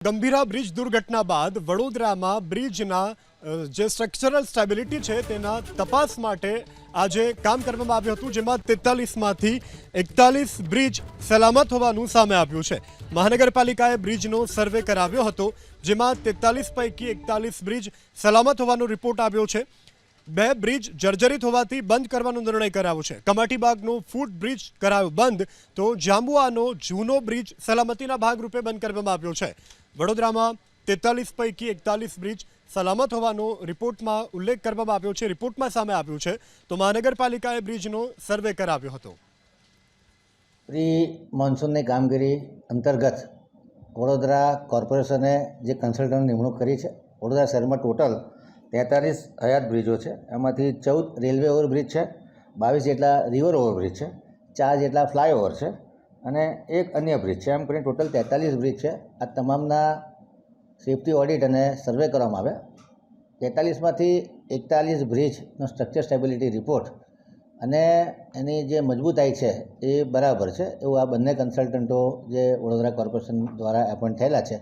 Gambhira bridge દુર્ઘટના બાદ વડોદરામાં બ્રિજના જે સ્ટ્રક્ચરલ સ્ટેબિલિટી છે તેના તપાસ માટે આજે કામ કરવામાં આવ્યું હતું, જેમાં 43માંથી 41 બ્રિજ સલામત હોવાનું સામે આવ્યું છે। મહાનગરપાલિકાએ બ્રિજનો સર્વે કરાવ્યો હતો, જેમાં 43 પૈકી 41 બ્રિજ સલામત હોવાનો રિપોર્ટ આવ્યો છે। બે બ્રિજ જર્જરિત હોવાથી બંધ કરવાનો નિર્ણય કરાયો છે। કમાટીબાગનો ફૂટ બ્રિજ કરાયો બંધ, તો જાંબુઆનો જૂનો બ્રિજ સલામતીના ભાગરૂપે બંધ કરવામાં આવ્યો છે। વડોદરામાં 43 પૈકી 41 બ્રિજ સલામત હોવાનો રિપોર્ટમાં ઉલ્લેખ કરવામાં આવ્યો છે। રિપોર્ટમાં સામે આવ્યું છે તો મહાનગરપાલિકાએ બ્રિજનો સર્વે કરાવ્યો હતો। પ્રી મોન્સૂનની કામગીરી અંતર્ગત વડોદરા કોર્પોરેશને જે કન્સલ્ટન્ટ નિમણૂક કરી છે। વડોદરા શહેરમાં ટોટલ 43 હયાત બ્રિજો છે, એમાંથી 14 રેલવે ઓવરબ્રિજ છે, 22 જેટલા રિવર ઓવરબ્રિજ છે, 4 જેટલા ફ્લાયઓવર છે અને એક અન્ય બ્રિજ છે। એમ કરીને ટોટલ 43 બ્રિજ છે। આ તમામના સેફ્ટી ઓડિટ અને સર્વે કરવામાં આવ્યા। 43માંથી 41 બ્રિજનો સ્ટ્રક્ચર સ્ટેબિલિટી રિપોર્ટ અને એની જે મજબૂતાઈ છે એ બરાબર છે એવું આ બંને કન્સલ્ટન્ટો જે વડોદરા કોર્પોરેશન દ્વારા એપોઇન્ટ થયેલા છે